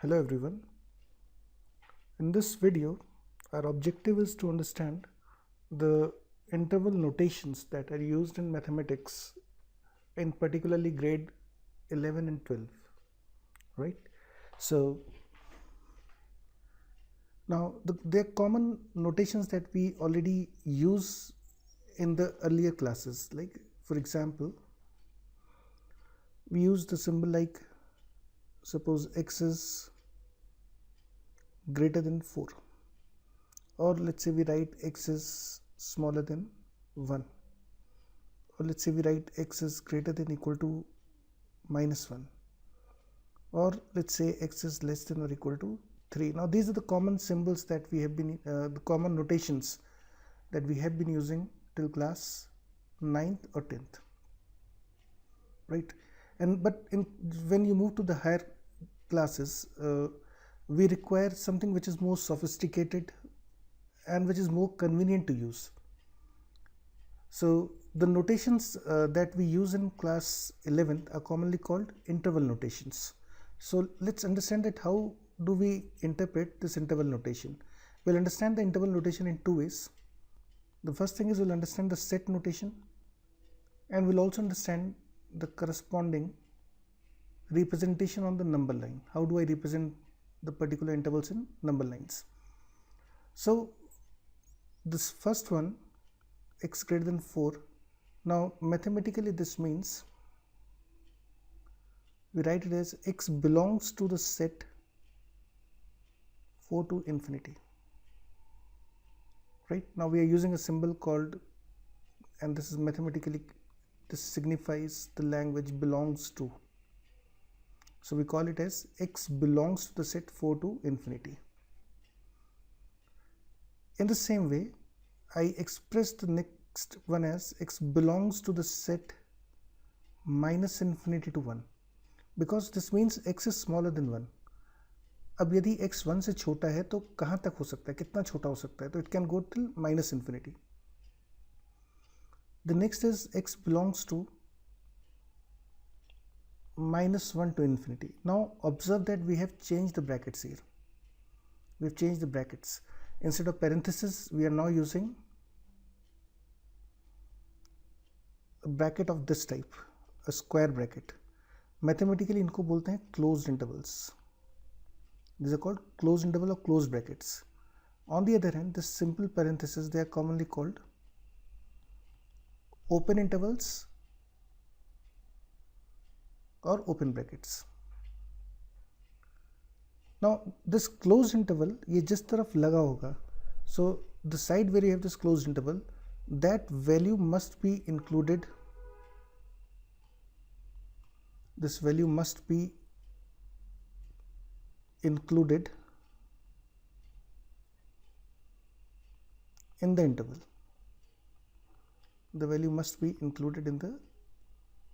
Hello everyone. In this video, our objective is to understand the interval notations that are used in mathematics, in particularly grade 11 and 12, right? So now there are common notations that we already use in the earlier classes. Like for example, we use the symbol like suppose x is greater than 4, or let's say we write x is smaller than 1, or let's say we write x is greater than equal to minus 1, or let's say x is less than or equal to 3. Now these are the common symbols that we have been the common notations that we have been using till class 9th or 10th, right? And but when you move to the higher classes, we require something which is more sophisticated and which is more convenient to use. So the notations that we use in class 11th are commonly called interval notations. So let's understand that how do we interpret this interval notation. We'll understand the interval notation in two ways. The first thing is we'll understand the set notation, and we'll also understand the corresponding representation on the number line. How do I represent the particular intervals in number lines? So this first one, x greater than 4, now mathematically this means we write it as x belongs to the set 4 to infinity, right? Now we are using a symbol called, and this is mathematically, this signifies the language belongs to, so we call it as x belongs to the set 4 to infinity. In the same way, I express the next one as x belongs to the set minus infinity to 1, because this means x is smaller than 1. अब यदि x 1 से छोटा है तो कहाँ तक हो सकता है, कितना छोटा हो सकता है? तो it can go till minus infinity. The next is x belongs to minus 1 to infinity. Now observe that we have changed the brackets here. We have changed the brackets. Instead of parenthesis, we are now using a bracket of this type, a square bracket. Mathematically इनको बोलते हैं closed intervals. These are called closed interval or closed brackets. On the other hand, this simple parenthesis, they are commonly called open intervals or open brackets. Now this closed interval ये जिस तरफ लगा होगा, so the side where you have this closed interval, that value must be included. This value must be included in the interval. The value must be included in the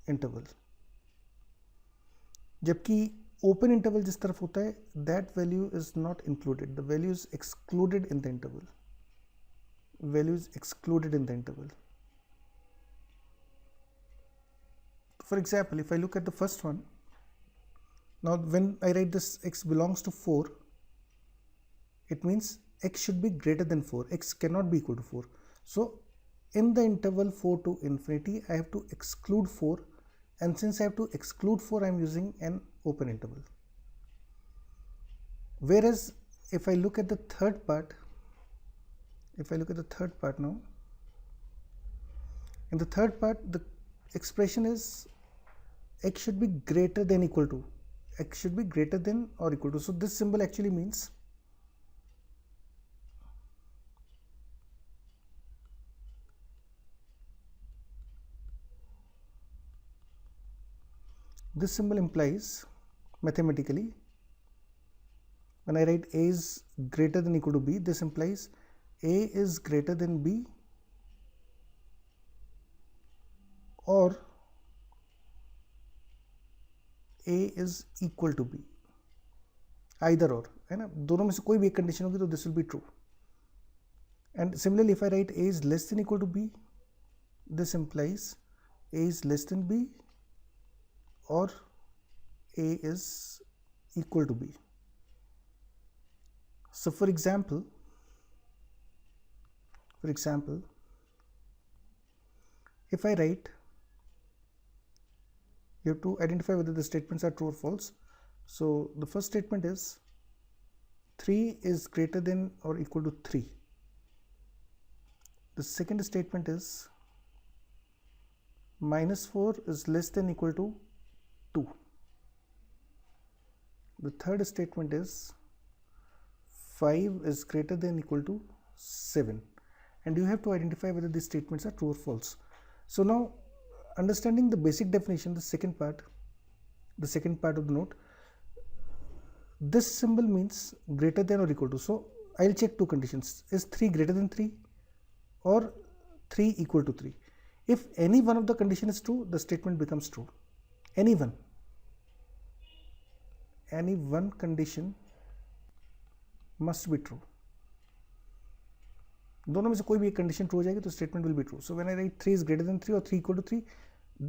interval. जबकि open interval जिस तरफ होता है, that value is not included. The value is excluded in the interval. Value is excluded in the interval. For example, if I look at the first one, now when I write this x belongs to 4, it means x should be greater than 4. X cannot be equal to 4. So in the interval 4 to infinity, I have to exclude 4, and since I have to exclude 4, I am using an open interval. Whereas if I look at the third part, now, in the third part, the expression is x should be greater than equal to, x should be greater than or equal to. So this symbol actually means this symbol implies mathematically, when I write a is greater than equal to b, this implies a is greater than b or a is equal to b. Either or, है ना, दोनों में से कोई भी एक condition होगी तो this will be true. And similarly, if I write a is less than equal to b, this implies a is less than b or a is equal to b. So for example, if I write, you have to identify whether the statements are true or false. So the first statement is 3 is greater than or equal to 3. The second statement is minus 4 is less than or equal to 2. The third statement is 5 is greater than or equal to 7. And you have to identify whether these statements are true or false. So now, understanding the basic definition, the second part of the note, this symbol means greater than or equal to. So I'll check two conditions. Is 3 greater than 3 or 3 equal to 3? If any one of the condition is true, the statement becomes true. Any one condition must be true. दोनों में से कोई भी एक condition true हो जाएगी तो statement will be true. So when I right 3 is greater than 3 or 3 equal to 3,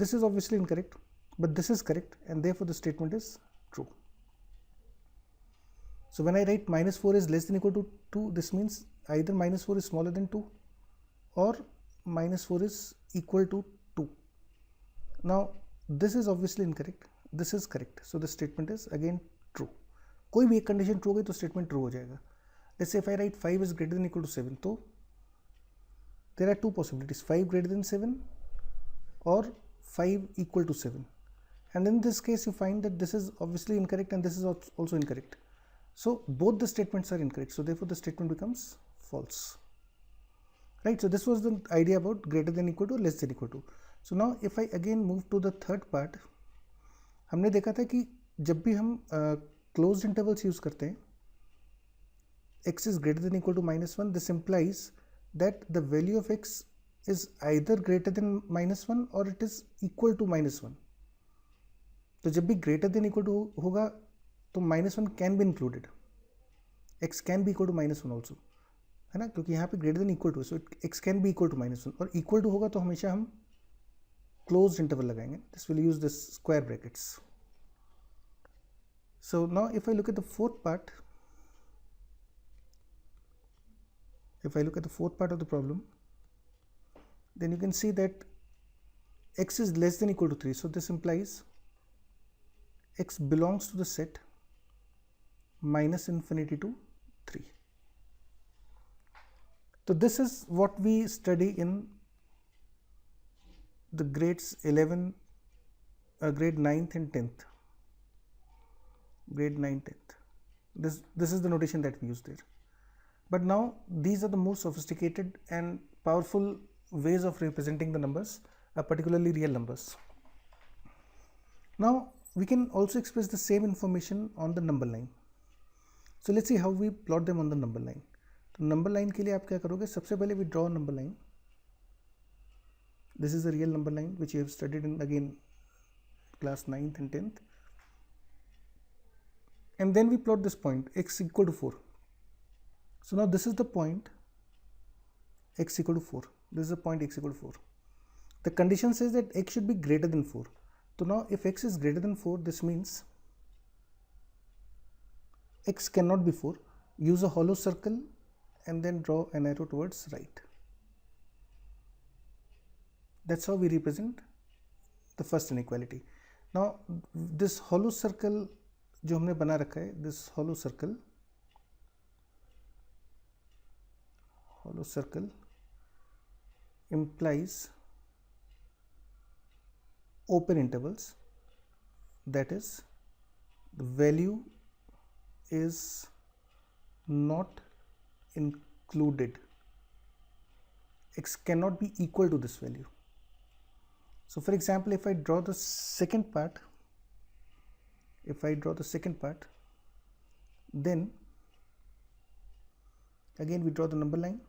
this is obviously incorrect, but this is correct, and therefore the statement is true. So when I write minus 4 is less than or equal to 2, this means either minus 4 is smaller than 2 or minus 4 is equal to 2. Now this is obviously incorrect, this is correct, so the statement is again true. कोई भी एक condition true हो गई तो statement true हो जाएगा. Let's say if I write 5 is greater than or equal to 7, तो there are two possibilities, 5 greater than 7 or 5 equal to 7, and in this case you find that this is obviously incorrect and this is also incorrect. So both the statements are incorrect, so therefore the statement becomes false, right? So this was the idea about greater than equal to, less than equal to. So now if I again move to the third part, हमने देखा था कि जब भी हम closed intervals use करते हैं, x is greater than equal to -1, this implies that the value of x is either greater than -1 or it is equal to -1. तो जब भी greater than equal to होगा तो -1 can be included, x can be equal to -1 also, है ना, क्योंकि यहाँ पे greater than equal to, so x can be equal to -1, और equal to होगा तो हमेशा हम closed interval लगाएंगे. This will use this square brackets. So now if I look at the fourth part, of the problem, then you can see that x is less than or equal to 3. So this implies x belongs to the set minus infinity to 3. So this is what we study in the grades 11, grade 9th and 10th. Grade 9, 10th. This is the notation that we use there. But now these are the more sophisticated and powerful ways of representing the numbers, particularly real numbers. Now we can also express the same information on the number line. So let's see how we plot them on the number line. तो number line के लिए आप क्या करोगे? सबसे पहले we draw a number line. This is a real number line which you have studied in again class 9th and 10th. And then we plot this point x equal to 4. So now this is the point x equal to 4. This is the point x equal to 4. The condition says that x should be greater than 4. So now if x is greater than 4, this means x cannot be 4. Use a hollow circle and then draw an arrow towards right. That's how we represent the first inequality. Now this hollow circle जो हमने बना रखा है, this hollow circle implies open intervals, that is the value is not included, x cannot be equal to this value. So for example, if I draw the second part, then again we draw the number line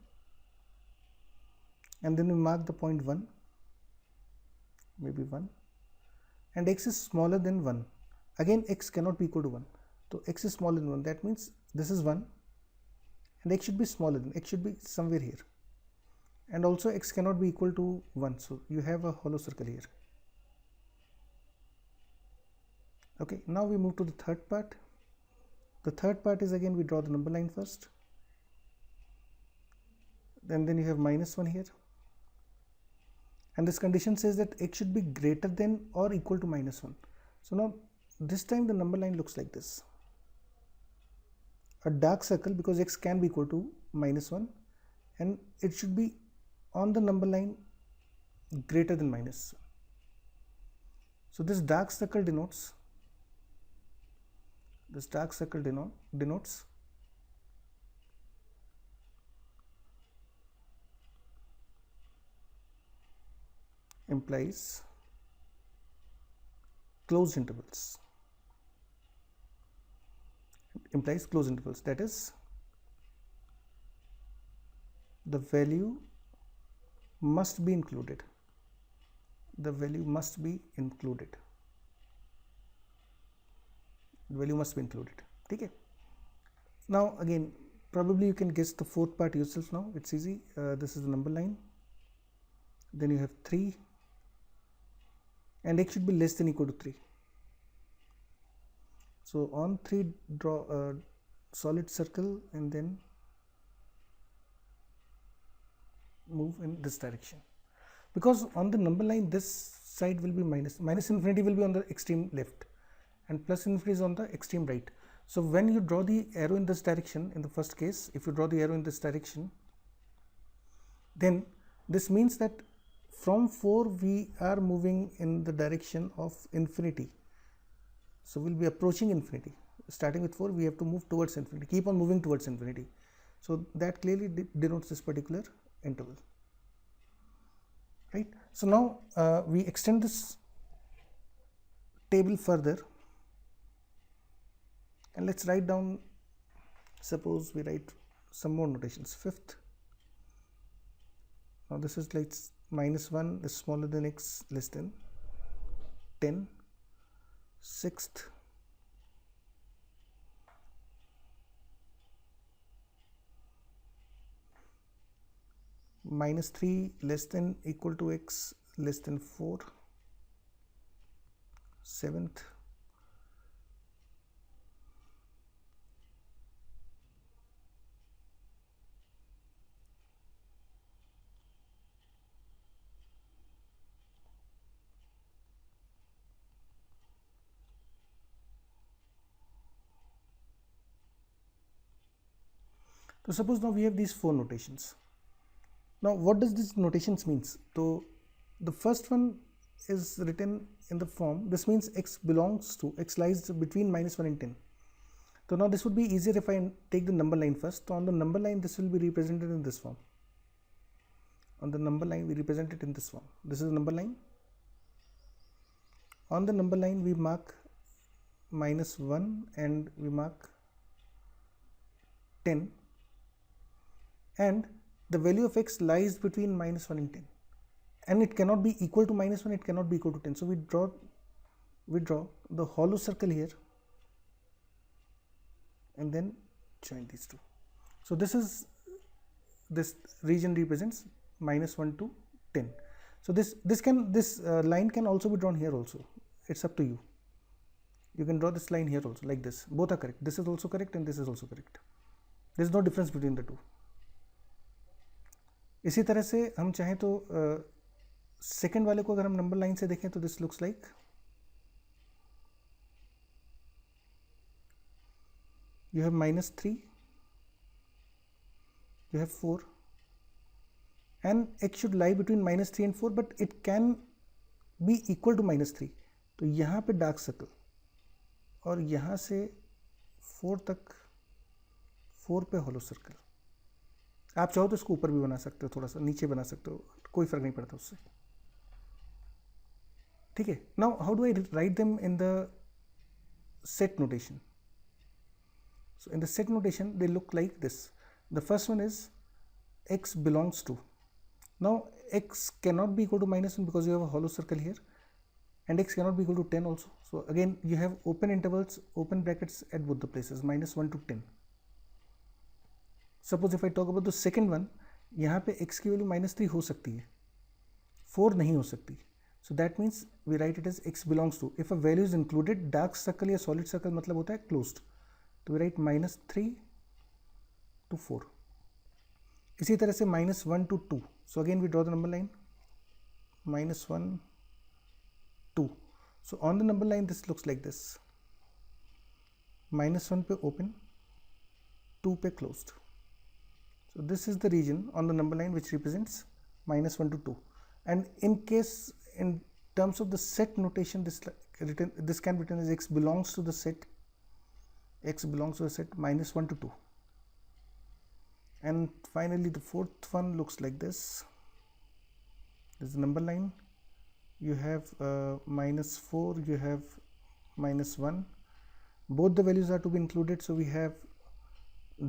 and then we mark the point 1, maybe 1, and x is smaller than 1. Again x cannot be equal to 1, so x is smaller than 1, that means this is 1 and x should be smaller than, x should be somewhere here, and also x cannot be equal to 1, so you have a hollow circle here. Okay, now we move to the third part. The third part is again we draw the number line first, and then you have -1 here, and this condition says that x should be greater than or equal to -1. So now this time the number line looks like this, a dark circle, because x can be equal to -1, and it should be on the number line greater than -1. So this dark circle denotes implies closed intervals. That is, the value must be included. ठीक है. Now again, probably you can guess the fourth part yourself now. It's easy. This is the number line. Then you have 3, and x should be less than equal to 3. So on 3, draw a solid circle and then move in this direction, because on the number line this side will be minus infinity will be on the extreme left, and plus infinity is on the extreme right. So when you draw the arrow in this direction, in the first case, if you draw the arrow in this direction, then this means that from 4 we are moving in the direction of infinity. So we'll be approaching infinity. Starting with 4, we have to move towards infinity, keep on moving towards infinity. So that clearly denotes this particular interval, right? So now we extend this table further, and let's write down, suppose we write some more notations. Fifth, now this is like -1 is smaller than x less than 10. Sixth, -3 less than equal to x less than 4. Seventh, so suppose now we have these 4 notations. Now what does this notations means? So the first one is written in the form, this means x lies between -1 and 10. So now this would be easier if I take the number line first. So on the number line this will be represented in this form. On the number line we represent it in this form. This is the number line. On the number line we mark -1 and we mark 10, and the value of x lies between -1 and 10, and it cannot be equal to -1, it cannot be equal to 10. So we draw the hollow circle here and then join these two. So this region represents -1 to 10. So this line can also be drawn here also. It's up to you. You can draw this line here also like this. Both are correct. This is also correct and this is also correct. There is no difference between the two. इसी तरह से हम चाहें तो second वाले को अगर हम नंबर लाइन से देखें तो this looks like, you have -3, you have 4, and x should lie between -3 and 4, but it can be equal to -3. तो यहाँ पे डार्क सर्कल और यहाँ से 4 तक 4 पे हॉलो सर्कल. आप चाहो तो इसको ऊपर भी बना सकते हो, थोड़ा सा नीचे बना सकते हो, कोई फर्क नहीं पड़ता उससे. ठीक है. Now how do I write them in the set notation? So in the set notation they look like this. The first one is x belongs to. Now x cannot be equal to -1 because you have a hollow circle here, and x cannot be equal to 10 also. So again you have open intervals, open brackets at both the places, -1 to 10. Suppose if I talk about the second one, यहाँ पे x की value -3 हो सकती है, 4 नहीं हो सकती. So that means we write it as x belongs to. If a value is included, dark circle या solid circle मतलब होता है closed. तो वी राइट -3 to 4. इसी तरह से -1 to 2. So again we draw the number line, -1, 2. So on the number line this looks like this, -1 पे open, 2 पे closed. So this is the region on the number line which represents -1 to 2. And in terms of the set notation, this can be written as x belongs to the set, -1 to 2. And finally the fourth one looks like this. This is the number line. You have -4, you have -1. Both the values are to be included, so we have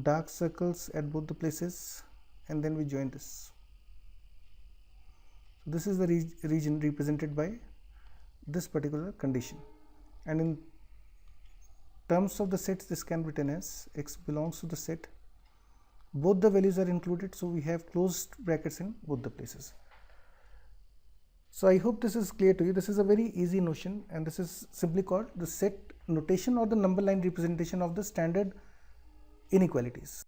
dark circles at both the places, and then we join this. So this is the region represented by this particular condition. And in terms of the sets, this can be written as x belongs to the set, both the values are included, so we have closed brackets in both the places. So I hope this is clear to you. This is a very easy notion, and this is simply called the set notation or the number line representation of the standard inequalities.